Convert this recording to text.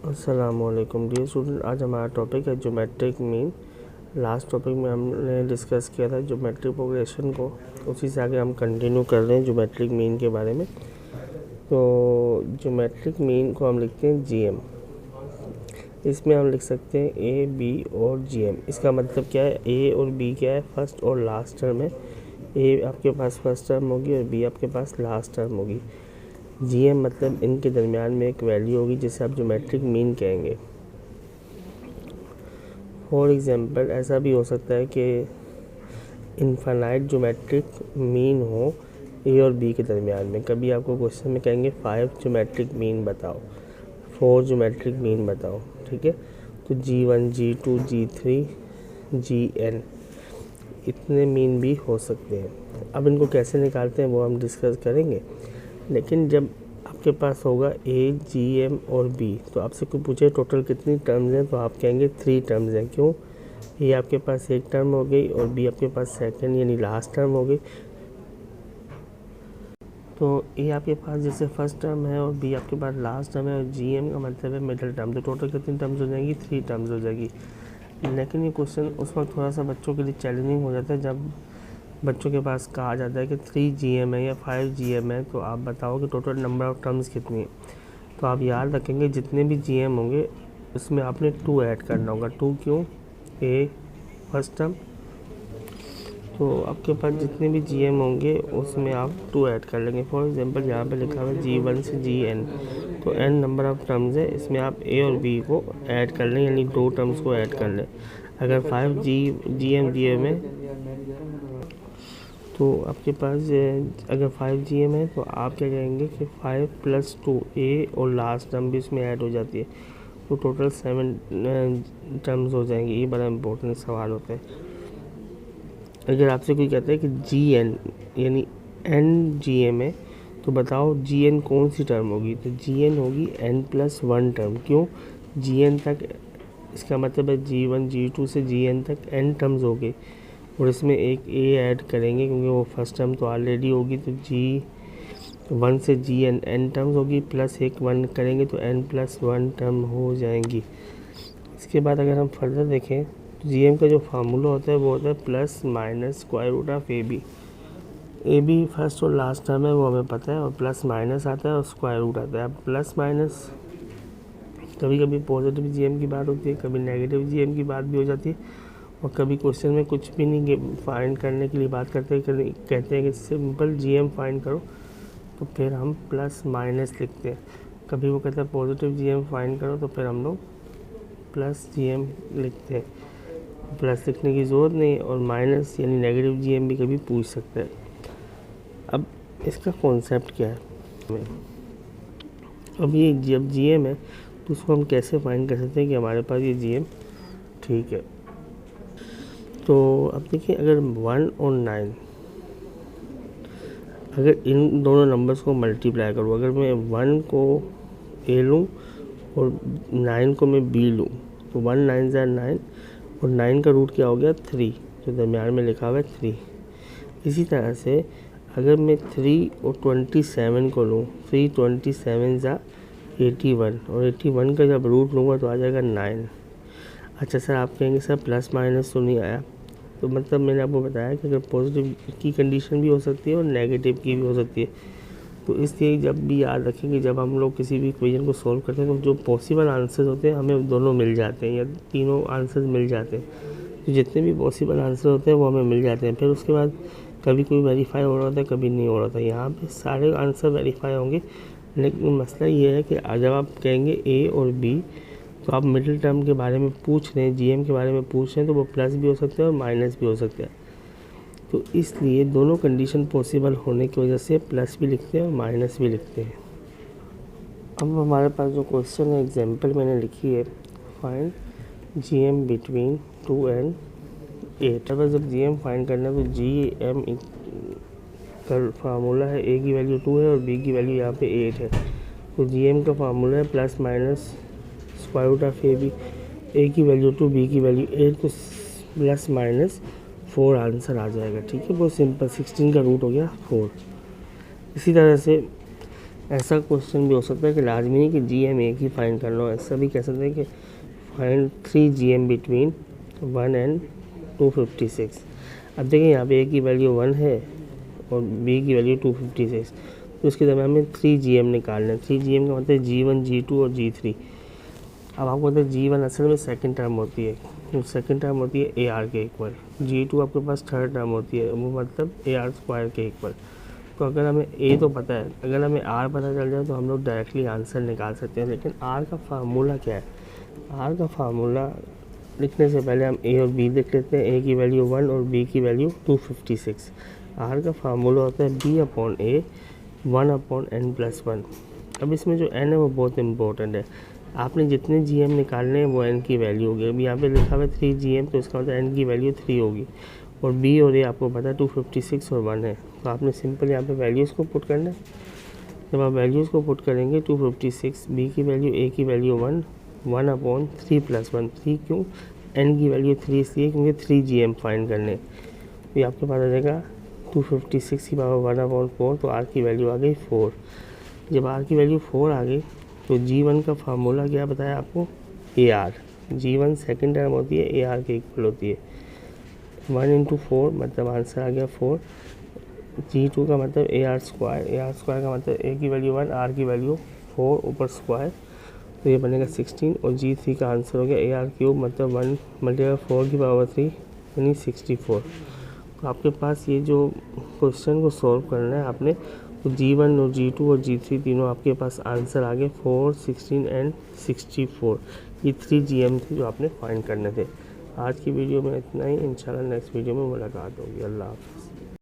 अस्सलामुअलैकुम dear student, आज हमारा टॉपिक है ज्योमेट्रिक मीन। लास्ट टॉपिक में हमने डिस्कस किया था ज्योमेट्रिक प्रोग्रेशन को, उसी से आगे हम कंटिन्यू कर रहे हैं ज्योमेट्रिक मीन के बारे में। तो ज्योमेट्रिक मीन को हम लिखते हैं जीएम। इसमें हम लिख सकते हैं ए, बी और जीएम। इसका मतलब क्या है, ए और बी क्या है, फर्स्ट और लास्ट टर्म है। ए आपके पास फर्स्ट टर्म होगी और बी आपके पास लास्ट टर्म होगी। जीएम मतलब इनके दरमियान में एक वैल्यू होगी जिसे आप ज्योमेट्रिक मीन कहेंगे। फॉर एग्जांपल ऐसा भी हो सकता है कि इनफाइनाइट ज्योमेट्रिक मीन हो ए और बी के दरमियान में। कभी आपको क्वेश्चन में कहेंगे 5 ज्योमेट्रिक मीन बताओ, 4 ज्योमेट्रिक मीन बताओ, ठीक है। तो G1, G2, G3, Gn इतने मीन भी हो सकते हैं। अब इनको कैसे निकालते हैं वो हम डिस्कस करेंगे। लेकिन जब आपके पास होगा ए, जी, एम और बी, तो आपसे कोई पूछे टोटल कितनी टर्म्स हैं, तो आप कहेंगे 3 टर्म्स हैं। क्यों? ए आपके पास एक टर्म हो गई और बी आपके पास सेकंड यानी लास्ट टर्म हो गई। तो ए आपके पास जैसे फर्स्ट टर्म है और बी आपके पास लास्ट टर्म है और जी एम का मतलब है मिडिल टर्म। तो टोटल कितनी टर्म्स हो जाएंगी? 3 टर्म्स हो जाएगी। लेकिन ये क्वेश्चन उस वक्त थोड़ा सा बच्चों के लिए चैलेंजिंग हो जाता है जब बच्चों के पास कहा जाता है कि 3 GM है या 5 GM है, तो आप बताओ कि टोटल नंबर ऑफ टर्म्स कितनी है। तो आप याद रखेंगे जितने भी GM होंगे उसमें आपने 2 ऐड करना होगा। 2 क्यों? ए फर्स्ट टर्म, तो आपके पास जितने भी GM होंगे उसमें आप 2 ऐड कर लेंगे। फॉर एग्जांपल यहाँ पे लिखा हुआ है G1 से Gn, तो n नंबर ऑफ टर्म्स है, इसमें आप ए और बी को ऐड कर लें यानी 2 टर्म्स को ऐड कर लें। अगर 5 GM है तो आपके पास अगर 5 GM है तो आप क्या कहेंगे कि 5 + 2 ए और लास्ट टर्म भी इसमें ऐड हो जाती है, तो टोटल 7 टर्म्स हो जाएंगे। ये बड़ा इम्पोर्टेंट सवाल होता है। अगर आपसे कोई कहता है कि Gn यानी n GM है, तो बताओ Gn कौन सी टर्म होगी? तो Gn होगी n+1 टर्म। क्यों? Gn तक, इसका मतलब है G1 G2 से Gn तक n टर्म्स हो गई और इसमें एक ए ऐड करेंगे क्योंकि वो फर्स्ट टर्म तो ऑलरेडी होगी। तो G1 से Gn n टर्म्स होगी, प्लस एक 1 करेंगे तो n+1 टर्म हो जाएंगी। इसके बाद अगर हम फर्दर देखें तो Gm का जो फार्मूला होता है वो होता है +- A B. A B first और लास्ट टर्म है वो हमें पता है, और प्लस माइनस आता है और स्क्वायर रूट आता है। अब प्लस माइनस कभी कभी पॉजिटिव GM की बात होती है, कभी नेगेटिव GM की बात भी हो जाती है, और कभी क्वेश्चन में कुछ भी नहीं फाइंड करने के लिए बात करते हैं, कहते हैं कि सिंपल GM फाइंड करो, तो फिर हम प्लस माइनस लिखते हैं। कभी वो कहता है पॉजिटिव GM फाइंड करो, तो फिर हम लोग प्लस GM लिखते हैं। प्लस लिखने की ज़रूरत नहीं, और माइनस यानी नेगेटिव GM भी कभी पूछ सकते हैं। अब इसका कॉन्सेप्ट क्या है? अब ये जब GM है तो उसको हम कैसे फाइंड कर सकते हैं कि हमारे पास ये GM ठीक है। तो अब देखिए, अगर 1 और 9, अगर इन दोनों नंबर्स को मल्टीप्लाई करूँ, अगर मैं 1 को ए लूँ और 9 को मैं बी लूँ, तो 1 9 9 और 9 का रूट क्या हो गया? 3, तो दरम्यान में लिखा हुआ है 3। इसी तरह से अगर मैं 3 और 27 को लूँ, 3 27 81, और 81 का जब रूट लूँगा तो आ जाएगा 9। अच्छा सर, आप कहेंगे सर प्लस माइनस तो नहीं आया, तो मतलब मैंने आपको बताया कि अगर पॉजिटिव की कंडीशन भी हो सकती है और नेगेटिव की भी हो सकती है। तो इसलिए जब भी याद रखें कि जब हम लोग किसी भी इक्वेशन को सॉल्व करते हैं तो जो पॉसिबल आंसर्स होते हैं हमें दोनों मिल जाते हैं या तीनों आंसर्स मिल जाते हैं। तो जितने भी पॉसिबल आंसर होते हैं वो हमें मिल जाते हैं। फिर उसके बाद कभी कोई वेरीफाई हो रहा होता है, कभी नहीं हो रहा था। यहाँ पे सारे आंसर वेरीफाई होंगे, लेकिन मसला ये है कि जब आप कहेंगे ए और बी, तो आप मिडिल टर्म के बारे में पूछ रहे हैं, GM के बारे में पूछ रहे हैं, तो वो प्लस भी हो सकते हैं और माइनस भी हो सकते हैं। तो इसलिए दोनों कंडीशन पॉसिबल होने की वजह से प्लस भी लिखते हैं और माइनस भी लिखते हैं। अब हमारे पास जो क्वेश्चन है, एग्जांपल मैंने लिखी है, फाइंड GM बिटवीन 2 and 8। अगर जब GM फाइंड करना है तो GM का फार्मूला है, ए की वैल्यू 2 है और बी की वैल्यू यहाँ पे 8 है। तो GM का फार्मूला है +- ए बी। ए की वैल्यू 2, बी की वैल्यू 8, तो +- 4 आंसर आ जाएगा। ठीक है, बहुत सिंपल। 16 का रूट हो गया 4। इसी तरह से ऐसा क्वेश्चन भी हो सकता है कि लाजमी नहीं कि जी एम एक ही फाइंड करना हो, ऐसा भी कह सकते हैं कि फाइंड 3 GM बिटवीन 1 एंड 256। अब देखिए यहाँ पे ए की वैल्यू 1 है और बी की वैल्यू 256, तो इसके दरम्यान में 3 GM निकालना है। 3 GM का मतलब G1, G2 और G3। अब आपको पता है G1 असल में सेकंड टर्म होती है, जो सेकंड टर्म होती है AR के इक्वल। G2 आपके पास थर्ड टर्म होती है, वो मतलब AR स्क्वायर के इक्वल। तो अगर हमें A तो पता है, अगर हमें R पता चल जाए तो हम लोग डायरेक्टली आंसर निकाल सकते हैं। लेकिन R का फार्मूला क्या है? R का फार्मूला लिखने से पहले हम A और B देख लेते हैं। A की वैल्यू 1 और B की वैल्यू 256। R का फार्मूला होता है B/A 1/n+1। अब इसमें जो n है वो बहुत इंपॉर्टेंट है। आपने जितने GM निकालने हैं वो n की वैल्यू होगी। अब यहाँ पे लिखा हुआ है 3 GM, तो इसका मतलब n की वैल्यू 3 होगी। और B और A आपको पता है 256 और 1 है, तो आपने सिंपल यहाँ पे वैल्यूज़ को पुट करना है। जब आप वैल्यूज़ को पुट करेंगे 256, B की वैल्यू, A की वैल्यू 1, 1/3+1। 3 क्यों? n की वैल्यू 3 इसलिए क्योंकि 3 GM फाइंड करने। तो ये आपके पास आ जाएगा 256 की पावर 1/4, तो R की वैल्यू आ गई 4। जब R की वैल्यू 4 आ गई तो G1 का फार्मूला क्या बताया आपको? AR। G1 सेकंड टर्म होती है, AR के इक्वल होती है। 1 × 4 मतलब आंसर आ गया 4। G2 का मतलब AR स्क्वायर, AR स्क्वायर का मतलब A की वैल्यू 1, R की वैल्यू 4 ऊपर स्क्वायर, तो ये बनेगा 16। और G3 का आंसर हो गया AR क्यूब मतलब 1 × 4 की पावर 3 यानी 64। तो आपके पास ये जो क्वेश्चन को सॉल्व करना है आपने, तो G1 और G2 और G3 तीनों आपके पास आंसर आ गए 4, 16 एंड 64। ये 3 GM थे जो आपने फाइंड करने थे। आज की वीडियो में इतना ही, इंशाल्लाह नेक्स्ट वीडियो में मुलाकात होगी। अल्लाह हाफ़िज़।